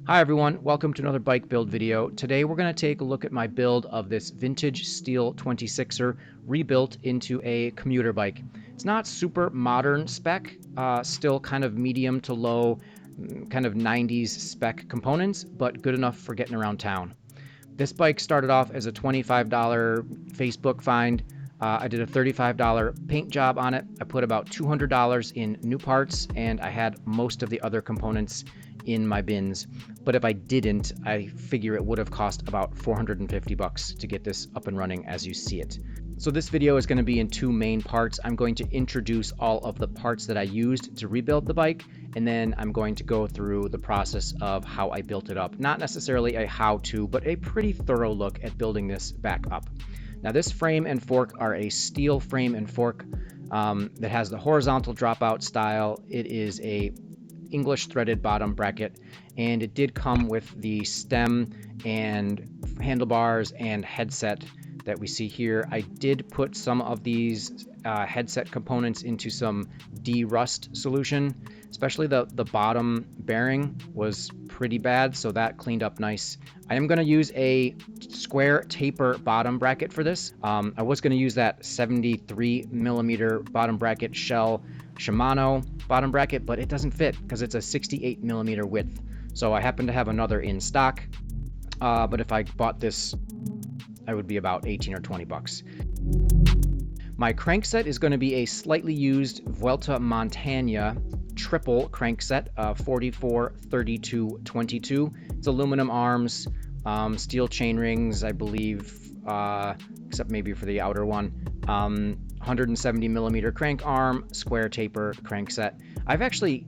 Hi everyone, welcome to another bike build video. Today we're going to take a look at my build of this vintage steel 26er rebuilt into a commuter bike. It's not super modern spec, still kind of medium to low, kind of 90s spec components, but good enough for getting around town. This bike started off as a $25 Facebook find. I did a $35 paint job on it. I put about $200 in new parts, and I had most of the other components in my bins. But if I didn't, I figure it would have cost about $450 to get this up and running as you see it. So this video is going to be in two main parts. I'm going to introduce all of the parts that I used to rebuild the bike, and then I'm going to go through the process of how I built it up. Not necessarily a how-to, but a pretty thorough look at building this back up. Now this frame and fork are a steel frame and fork that has the horizontal dropout style. It is a English threaded bottom bracket, and it did come with the stem and handlebars and headset that we see here. I did put some of these headset components into some de-rust solution, especially the bottom bearing was pretty bad, so that cleaned up nice. I am going to use a square taper bottom bracket for this. I was going to use that 73mm bottom bracket shell Shimano bottom bracket, but it doesn't fit because it's a 68mm width. So I happen to have another in stock, but if I bought this, I would be about 18 or 20 bucks. My crankset is going to be a slightly used Vuelta Montana triple crankset, 44, 32, 22. It's aluminum arms, steel chain rings, I believe, except maybe for the outer one. 170mm crank arm, square taper crankset. I've actually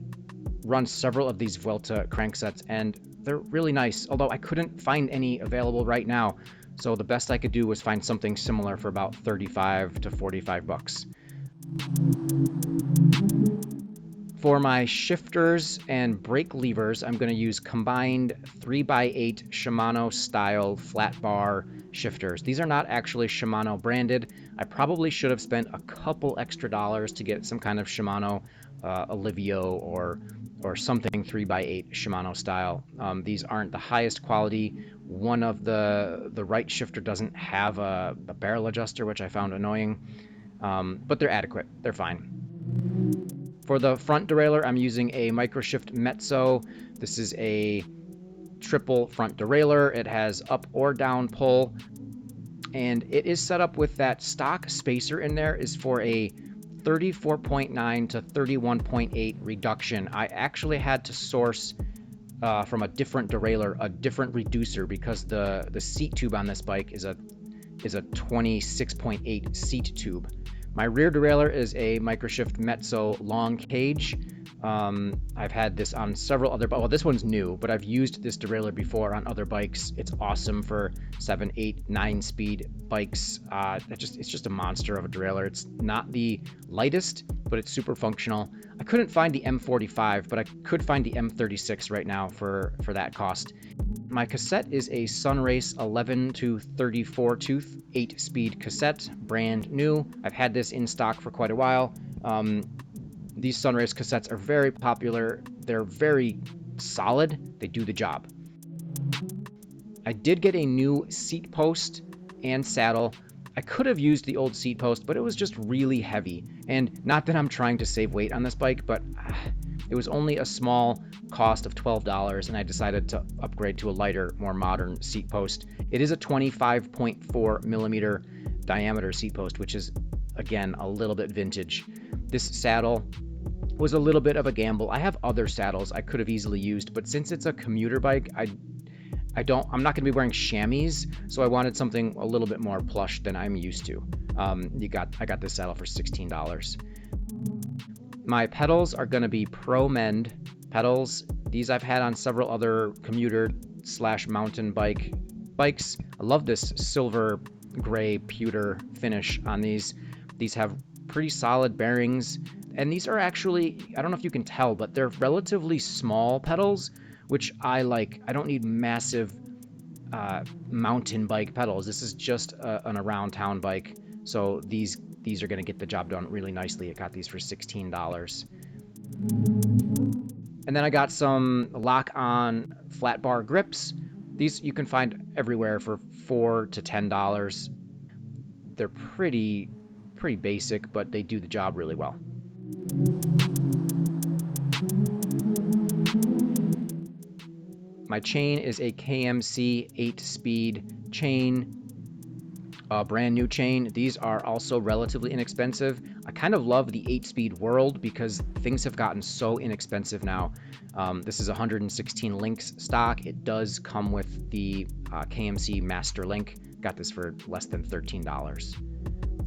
run several of these Vuelta cranksets, and they're really nice, although I couldn't find any available right now. So the best I could do was find something similar for about 35 to 45 bucks. For my shifters and brake levers, I'm going to use combined 3x8 Shimano style flat bar shifters. These are not actually Shimano branded. I probably should have spent a couple extra dollars to get some kind of Shimano Alivio or something 3x8 Shimano style. These aren't the highest quality. One of the right shifter doesn't have a barrel adjuster, which I found annoying, but they're adequate. They're fine. For the front derailleur, I'm using a Microshift Metzo. This is a triple front derailleur. It has up or down pull, and it is set up with that stock spacer in there is for a 34.9 to 31.8 reduction. I actually had to source from a different derailleur, a different reducer, because the seat tube on this bike is a 26.8 seat tube. My rear derailleur is a Microshift Metzo long cage. I've had this on several other, well, this one's new, but I've used this derailleur before on other bikes. It's awesome for 7, 8, 9 speed bikes. It's just a monster of a derailleur. It's not the lightest, but it's super functional. I couldn't find the M45, but I could find the M36 right now for that cost. My cassette is a Sunrace 11 to 34 tooth 8-speed cassette, brand new. I've had this in stock for quite a while. These Sunrace cassettes are very popular. They're very solid. They do the job. I did get a new seat post and saddle. I could have used the old seat post, but it was just really heavy. And not that I'm trying to save weight on this bike, but it was only a small cost of $12, and I decided to upgrade to a lighter, more modern seat post. It is a 25.4mm diameter seat post, which is, again, a little bit vintage. This saddle was a little bit of a gamble. I have other saddles I could have easily used, but since it's a commuter bike, I'm not going to be wearing chamois, so I wanted something a little bit more plush than I'm used to. I got this saddle for $16. My pedals are going to be Pro Mend pedals. These I've had on several other commuter / mountain bikes. I love this silver gray pewter finish on these. These have pretty solid bearings, and these are actually, I don't know if you can tell, but they're relatively small pedals, which I like. I don't need massive mountain bike pedals. This is just an around town bike, so these are going to get the job done really nicely. I got these for $16. And then I got some lock-on flat bar grips. These you can find everywhere for $4 to $10. They're pretty basic, but they do the job really well. My chain is a KMC 8-speed chain, a brand new chain. These are also relatively inexpensive. I kind of love the 8-speed world because things have gotten so inexpensive now. This is 116 links stock. It does come with the KMC Master Link. Got this for less than $13.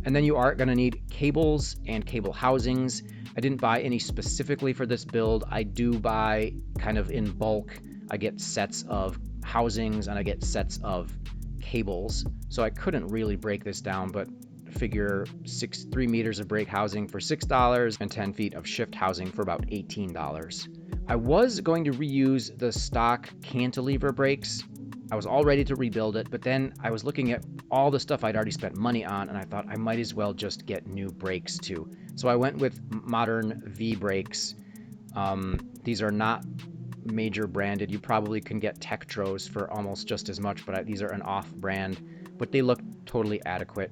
And then you are going to need cables and cable housings. I didn't buy any specifically for this build. I do buy kind of in bulk. I get sets of housings and I get sets of cables. So I couldn't really break this down, but figure 3 meters of brake housing for $6 and 10 feet of shift housing for about $18. I was going to reuse the stock cantilever brakes. I was all ready to rebuild it, but then I was looking at all the stuff I'd already spent money on, and I thought I might as well just get new brakes too. So I went with modern V brakes. These are not major branded. You probably can get Tektros for almost just as much, but these are an off-brand, but they look totally adequate.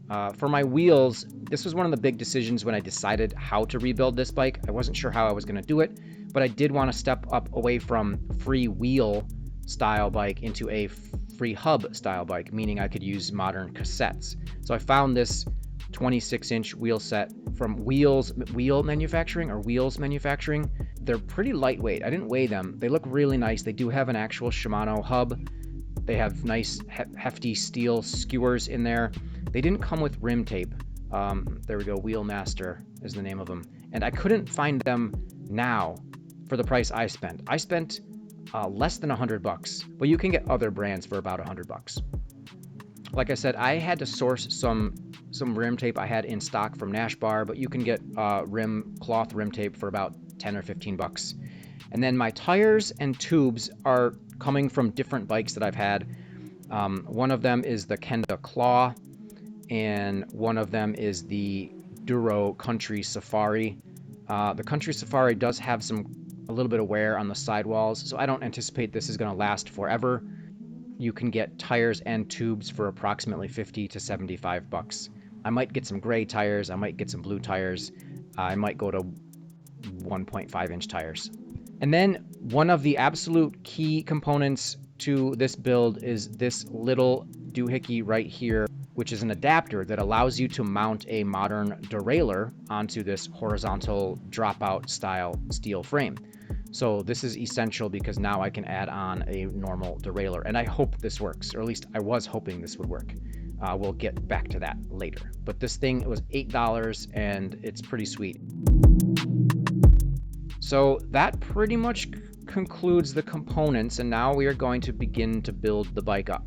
For my wheels, this was one of the big decisions when I decided how to rebuild this bike. I wasn't sure how I was going to do it, but I did want to step up away from free wheel style bike into a free hub style bike, meaning I could use modern cassettes. So I found this 26-inch wheel set from Wheels Manufacturing. They're pretty lightweight. I didn't weigh them. They look really nice. They do have an actual Shimano hub. They have nice hefty steel skewers in there. They didn't come with rim tape. There we go. Wheelmaster is the name of them. And I couldn't find them now for the price I spent. I spent less than $100, but you can get other brands for about $100. Like I said, I had to source some rim tape I had in stock from Nash Bar, but you can get cloth rim tape for about $10 or $15. And then my tires and tubes are coming from different bikes that I've had. One of them is the Kenda Claw, and one of them is the Duro Country Safari. The Country Safari does have a little bit of wear on the sidewalls, so I don't anticipate this is going to last forever. You can get tires and tubes for approximately $50 to $75. I might get some gray tires. I might get some blue tires. I might go to 1.5-inch tires. And then one of the absolute key components to this build is this little doohickey right here, which is an adapter that allows you to mount a modern derailleur onto this horizontal dropout style steel frame. So this is essential because now I can add on a normal derailleur, and I hope this works, or at least I was hoping this would work. We'll get back to that later. But this thing was $8 and it's pretty sweet. So that pretty much concludes the components, and now we are going to begin to build the bike up.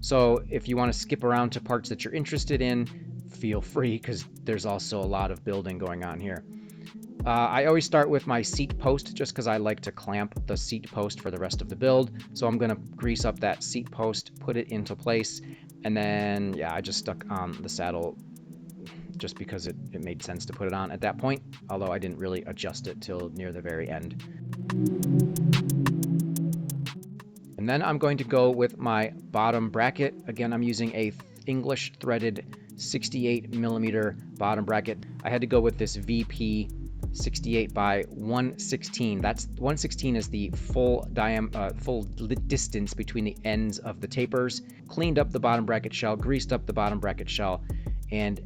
So if you want to skip around to parts that you're interested in, feel free, because there's also a lot of building going on here. I always start with my seat post just because I like to clamp the seat post for the rest of the build. So I'm going to grease up that seat post, put it into place, and then, yeah, I just stuck on the saddle just because it made sense to put it on at that point, although I didn't really adjust it till near the very end. And then I'm going to go with my bottom bracket. Again, I'm using a English threaded 68 millimeter bottom bracket. I had to go with this VP 68 by 116. That's 116 is the full distance between the ends of the tapers. Cleaned up the bottom bracket shell, greased up the bottom bracket shell, and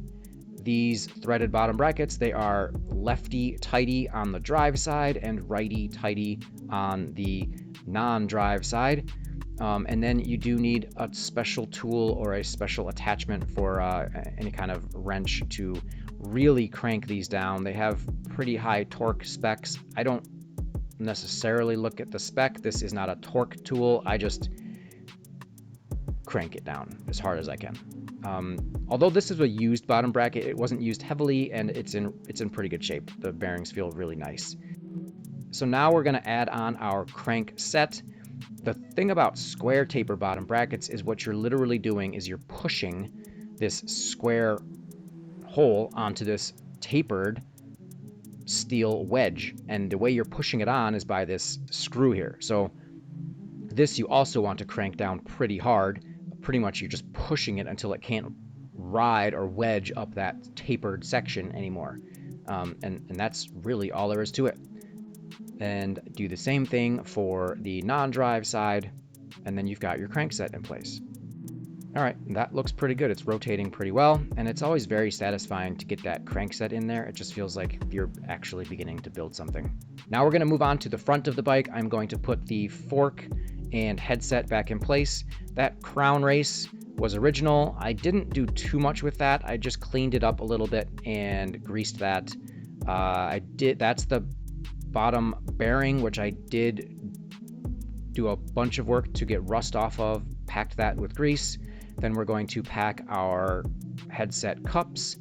these threaded bottom brackets, they are lefty tighty on the drive side and righty tighty on the non-drive side. And then you do need a special tool or a special attachment for any kind of wrench to really crank these down. They have pretty high torque specs. I don't necessarily look at the spec. This is not a torque tool. I just crank it down as hard as I can. Although this is a used bottom bracket, it wasn't used heavily, and it's in pretty good shape. The bearings feel really nice. So now we're going to add on our crank set. The thing about square taper bottom brackets is what you're literally doing is you're pushing this square hole onto this tapered steel wedge, and the way you're pushing it on is by this screw here. So This you also want to crank down pretty hard. Pretty much you're just pushing it until it can't ride or wedge up that tapered section anymore. And that's really all there is to it. And do the same thing for the non-drive side, and then you've got your crankset in place. All right, that looks pretty good. It's rotating pretty well, and it's always very satisfying to get that crankset in there. It just feels like you're actually beginning to build something. Now we're going to move on to the front of the bike. I'm going to put the fork and headset back in place. That crown race was original. I didn't do too much with that. I just cleaned it up a little bit and greased that. That's the bottom bearing, which I did do a bunch of work to get rust off of, packed that with grease. Then we're going to pack our headset cups,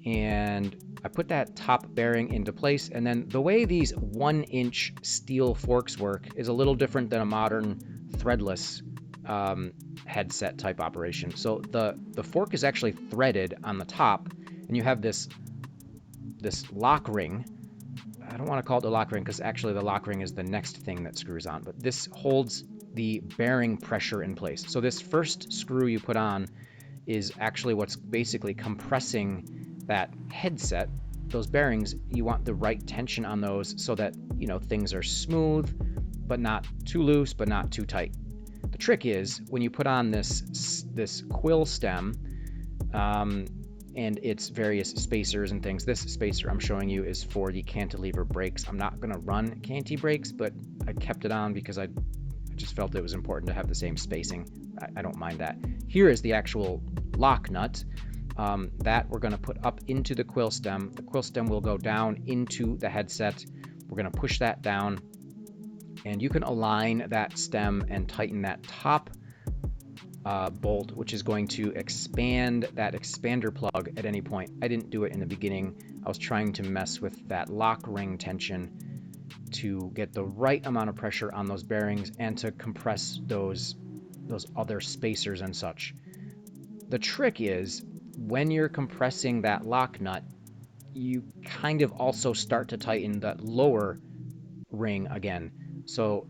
and I put that top bearing into place. And then the way these 1-inch steel forks work is a little different than a modern threadless headset type operation. So the fork is actually threaded on the top, and you have this lock ring. I don't want to call it the lock ring because actually the lock ring is the next thing that screws on, but this holds the bearing pressure in place. So this first screw you put on is actually what's basically compressing that headset. Those bearings, you want the right tension on those so that, you know, things are smooth, but not too loose, but not too tight. The trick is when you put on this quill stem, and its various spacers and things. This spacer I'm showing you is for the cantilever brakes. I'm not going to run canti brakes, but I kept it on because I just felt it was important to have the same spacing. I don't mind that. Here is the actual lock nut that we're going to put up into the quill stem. The quill stem will go down into the headset. We're going to push that down, and you can align that stem and tighten that top bolt, which is going to expand that expander plug at any point. I didn't do it in the beginning. I was trying to mess with that lock ring tension to get the right amount of pressure on those bearings and to compress those other spacers and such. The trick is when you're compressing that lock nut, you kind of also start to tighten that lower ring again. So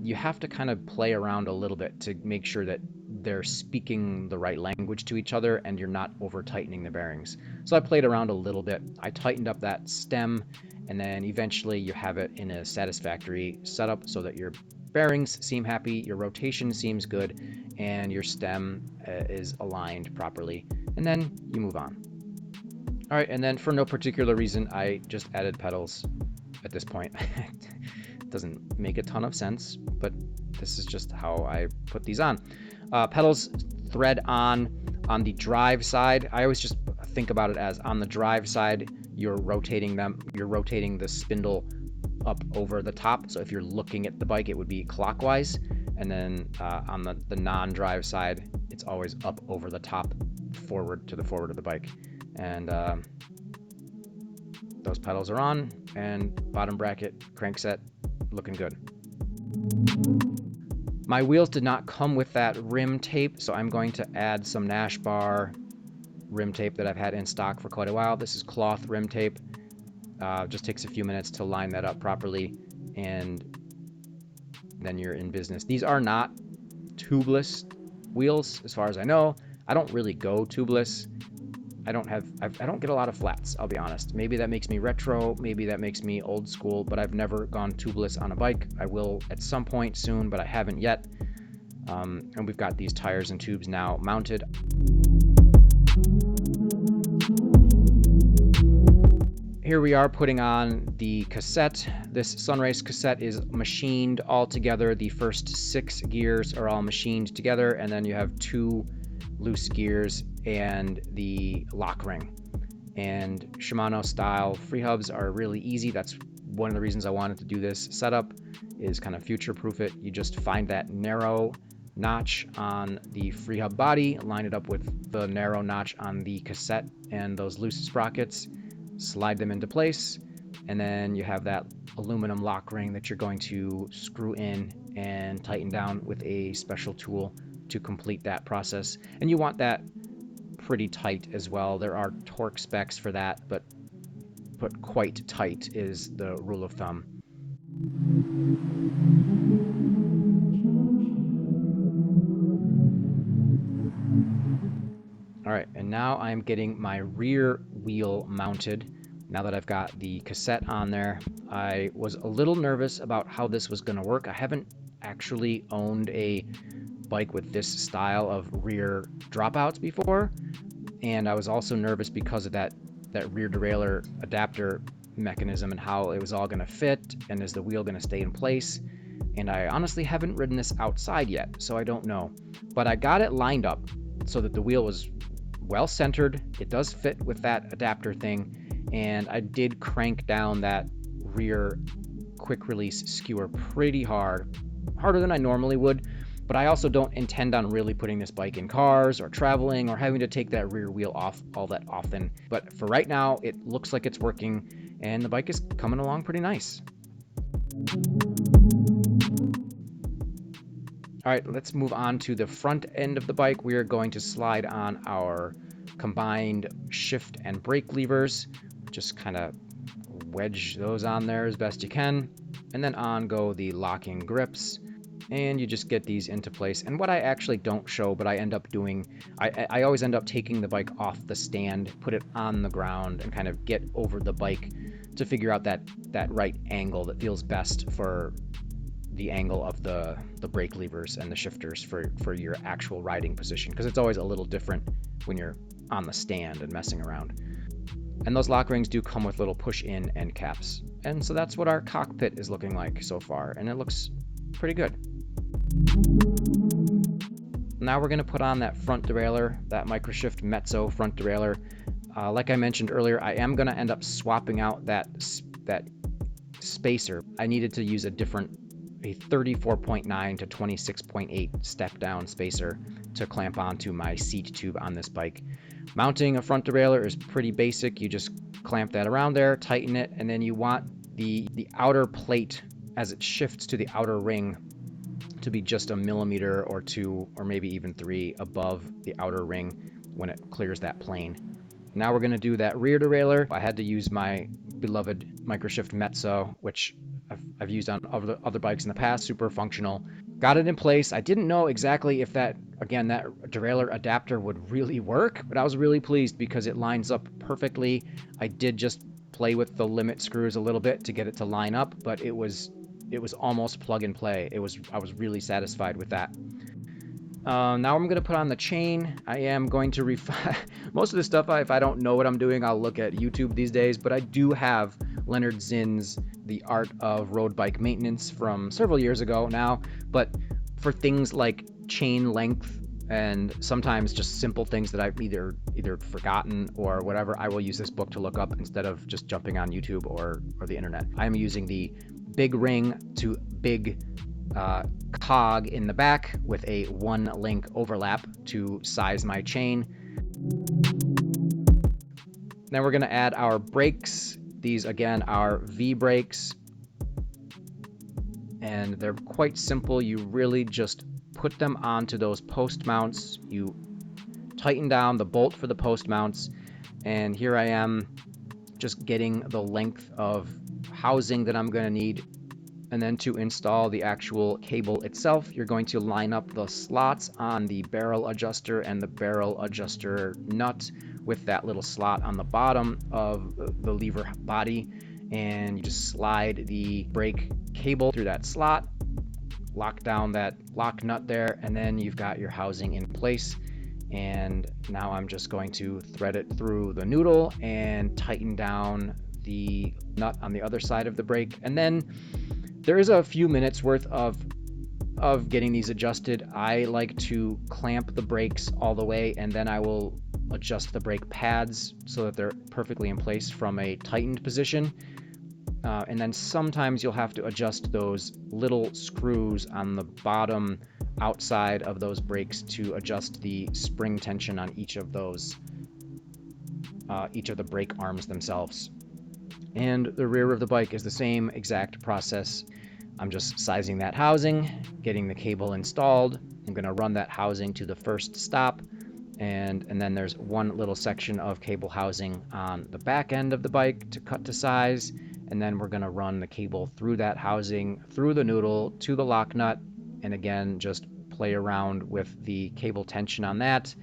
you have to kind of play around a little bit to make sure that they're speaking the right language to each other and you're not over tightening the bearings. So I played around a little bit. I tightened up that stem, and then eventually you have it in a satisfactory setup so that your bearings seem happy, your rotation seems good, and your stem is aligned properly. And then you move on. All right, and then for no particular reason, I just added pedals at this point. It doesn't make a ton of sense, but this is just how I put these on. Pedals thread on the drive side. I always just think about it as on the drive side, you're rotating the spindle up over the top. So if you're looking at the bike, it would be clockwise. And then on the non-drive side, it's always up over the top, forward to the forward of the bike. And those pedals are on, and bottom bracket, crankset, looking good. My wheels did not come with that rim tape, so I'm going to add some Nash bar rim tape that I've had in stock for quite a while. This is cloth rim tape. Just takes a few minutes to line that up properly, and then you're in business. These are not tubeless wheels, as far as I know. I don't really go tubeless. I don't get a lot of flats, I'll be honest. Maybe that makes me retro, maybe that makes me old school, but I've never gone tubeless on a bike. I will at some point soon, but I haven't yet. And we've got these tires and tubes now mounted. Here we are putting on the cassette. This Sunrace cassette is machined all together. The first 6 gears are all machined together, and then you have 2 loose gears and the lock ring. And Shimano style free hubs are really easy. That's one of the reasons I wanted to do this setup, is kind of future-proof it. You just find that narrow notch on the free hub body, line it up with the narrow notch on the cassette and those loose sprockets, slide them into place, and then you have that aluminum lock ring that you're going to screw in and tighten down with a special tool to complete that process. And you want that pretty tight as well. There are torque specs for that, but quite tight is the rule of thumb. And now I'm getting my rear wheel mounted. Now that I've got the cassette on there, I was a little nervous about how this was going to work. I haven't actually owned a bike with this style of rear dropouts before, and I was also nervous because of that rear derailleur adapter mechanism and how it was all going to fit, and is the wheel going to stay in place. And I honestly haven't ridden this outside yet, so I don't know. But I got it lined up so that the wheel was well centered. It does fit with that adapter thing, and I did crank down that rear quick release skewer pretty hard, harder than I normally would. But I also don't intend on really putting this bike in cars or traveling or having to take that rear wheel off all that often. But for right now, it looks like it's working, and the bike is coming along pretty nice. All right, let's move on to the front end of the bike. We are going to slide on our combined shift and brake levers. Just kind of wedge those on there as best you can. And then on go the locking grips. And you just get these into place. And what I actually don't show, but I end up doing, I always end up taking the bike off the stand, put it on the ground, and kind of get over the bike to figure out that right angle that feels best for the angle of the brake levers and the shifters for your actual riding position, because it's always a little different when you're on the stand and messing around. And those lock rings do come with little push-in end caps. And so that's what our cockpit is looking like so far, and it looks pretty good. Now we're going to put on that front derailleur, that Microshift Metzo front derailleur. Like I mentioned earlier, I am going to end up swapping out that spacer. I needed to use a 34.9 to 26.8 step down spacer to clamp onto my seat tube on this bike. Mounting a front derailleur is pretty basic. You just clamp that around there, tighten it, and then you want the outer plate as it shifts to the outer ring to be just a millimeter or two, or maybe even 3 above the outer ring when it clears that plane. Now we're going to do that rear derailleur. I had to use my beloved Microshift Metzo, which I've used on other bikes in the past. Super functional. Got it in place. I didn't know exactly if that derailleur adapter would really work, but I was really pleased because it lines up perfectly. I did just play with the limit screws a little bit to get it to line up, but it was almost plug and play. I was really satisfied with that. Now I'm going to put on the chain. I am going to refine most of this stuff. If I don't know what I'm doing, I'll look at YouTube these days, but I do have Leonard Zinn's The Art of Road Bike Maintenance from several years ago now, but for things like chain length and sometimes just simple things that I've either forgotten or whatever, I will use this book to look up instead of just jumping on YouTube or the internet. I'm using the big ring to big cog in the back with a 1 link overlap to size my chain. Then we're going to add our brakes. These again are V brakes, and they're quite simple. You really just put them onto those post mounts. You tighten down the bolt for the post mounts, and here I am just getting the length of housing that I'm going to need. And then to install the actual cable itself, you're going to line up the slots on the barrel adjuster and the barrel adjuster nut with that little slot on the bottom of the lever body, and you just slide the brake cable through that slot, lock down that lock nut there, and then you've got your housing in place. And now I'm just going to thread it through the noodle and tighten down the nut on the other side of the brake. And then there is a few minutes worth of getting these adjusted. I like to clamp the brakes all the way, and then I will adjust the brake pads so that they're perfectly in place from a tightened position. And then sometimes you'll have to adjust those little screws on the bottom outside of those brakes to adjust the spring tension on each of those, each of the brake arms themselves. And the rear of the bike is the same exact process. I'm just sizing that housing, getting the cable installed. I'm going to run that housing to the first stop, and then there's one little section of cable housing on the back end of the bike to cut to size, and then we're going to run the cable through that housing, through the noodle, to the lock nut, and again, just play around with the cable tension on that,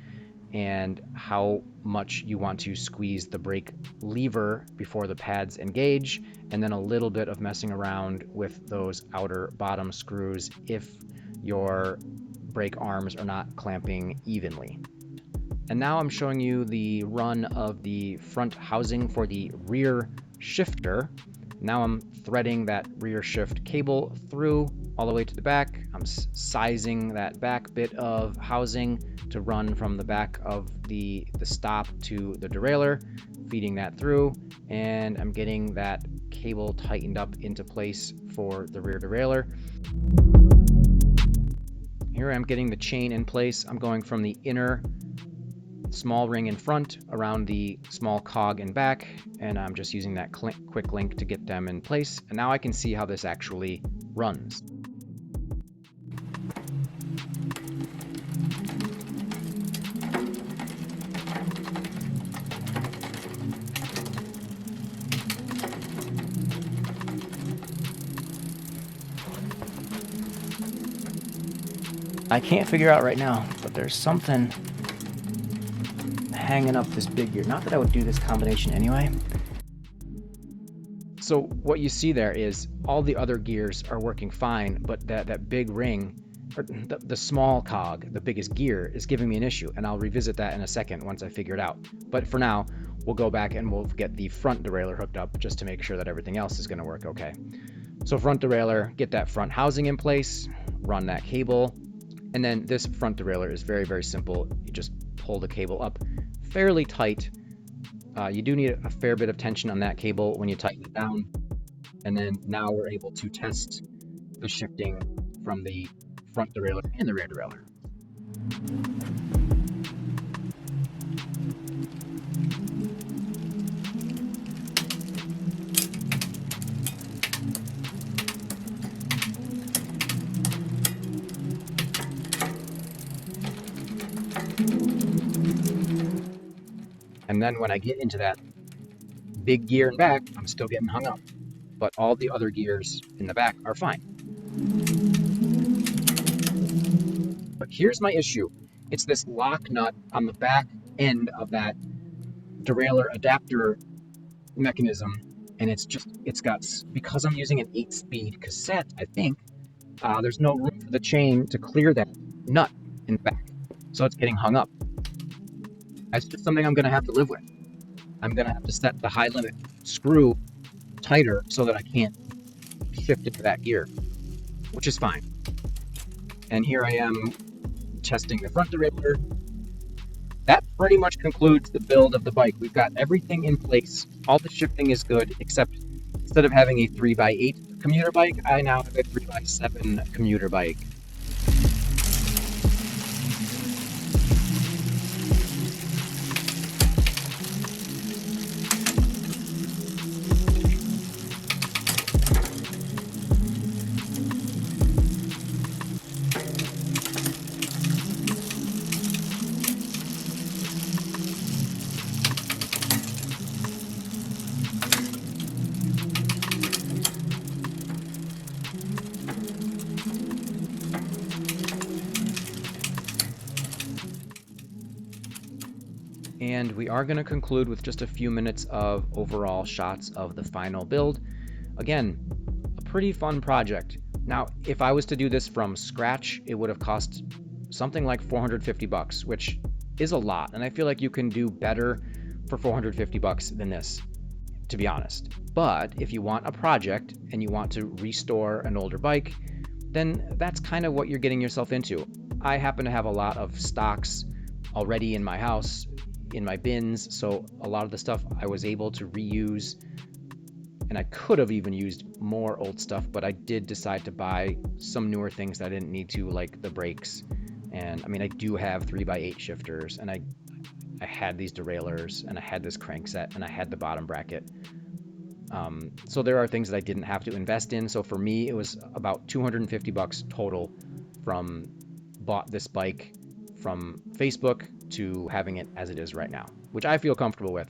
and how much you want to squeeze the brake lever before the pads engage, and then a little bit of messing around with those outer bottom screws if your brake arms are not clamping evenly. And now I'm showing you the run of the front housing for the rear shifter. Now I'm threading that rear shift cable through all the way to the back. I'm sizing that back bit of housing to run from the back of the stop to the derailleur, feeding that through, and I'm getting that cable tightened up into place for the rear derailleur. Here I'm getting the chain in place. I'm going from the inner small ring in front around the small cog in back, and I'm just using that quick link to get them in place. And now I can see how this actually runs. I can't figure out right now, but there's something hanging up this big gear. Not that I would do this combination anyway. So what you see there is all the other gears are working fine, but that big ring, or the small cog, the biggest gear, is giving me an issue, and I'll revisit that in a second once I figure it out. But for now, we'll go back and we'll get the front derailleur hooked up just to make sure that everything else is going to work okay. So front derailleur, get that front housing in place, run that cable, and then this front derailleur is very, very simple. You just pull the cable up fairly tight. You do need a fair bit of tension on that cable when you tighten it down. And then now we're able to test the shifting from the front derailleur and the rear derailleur. And then when I get into that big gear in back, I'm still getting hung up, but all the other gears in the back are fine. But here's my issue. It's this lock nut on the back end of that derailleur adapter mechanism, and it's got, because I'm using an 8-speed cassette, I think, there's no room for the chain to clear that nut in the back, so it's getting hung up. That's just something I'm going to have to live with. I'm going to have to set the high limit screw tighter so that I can't shift into that gear, which is fine. And here I am testing the front derailleur. That pretty much concludes the build of the bike. We've got everything in place. All the shifting is good, except instead of having a 3x8 commuter bike, I now have a 3x7 commuter bike. And we are going to conclude with just a few minutes of overall shots of the final build. Again, a pretty fun project. Now, if I was to do this from scratch, it would have cost something like 450 bucks, which is a lot. And I feel like you can do better for 450 bucks than this, to be honest. But if you want a project and you want to restore an older bike, then that's kind of what you're getting yourself into. I happen to have a lot of stocks already in my house, in my bins, so a lot of the stuff I was able to reuse, and I could have even used more old stuff, but I did decide to buy some newer things that I didn't need to, like the brakes. And I mean, I do have 3x8 shifters, and I had these derailleurs, and I had this crankset, and I had the bottom bracket. So there are things that I didn't have to invest in. So for me, it was about 250 bucks total from bought this bike from Facebook to having it as it is right now, which I feel comfortable with.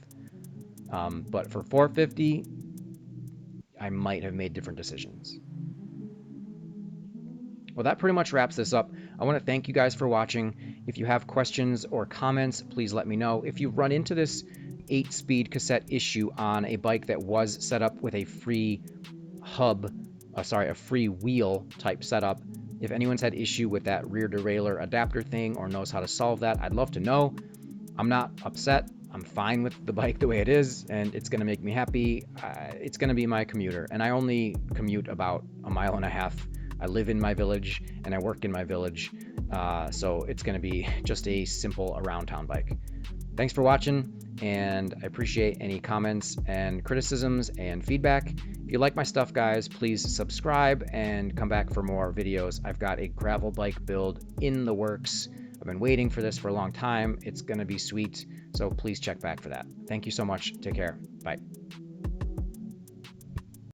But for 450, I might have made different decisions. Well, that pretty much wraps this up. I want to thank you guys for watching. If you have questions or comments, please let me know. If you run into this 8-speed cassette issue on a bike that was set up with a free a free wheel type setup, if anyone's had issue with that rear derailleur adapter thing or knows how to solve that, I'd love to know. I'm not upset. I'm fine with the bike the way it is, and it's going to make me happy. It's going to be my commuter, and I only commute about 1.5 miles. I live in my village, and I work in my village, so it's going to be just a simple around town bike. Thanks for watching, and I appreciate any comments and criticisms and feedback. If you like my stuff, guys, please subscribe and come back for more videos. I've got a gravel bike build in the works. I've been waiting for this for a long time. It's going to be sweet, so please check back for that. Thank you so much. Take care. Bye.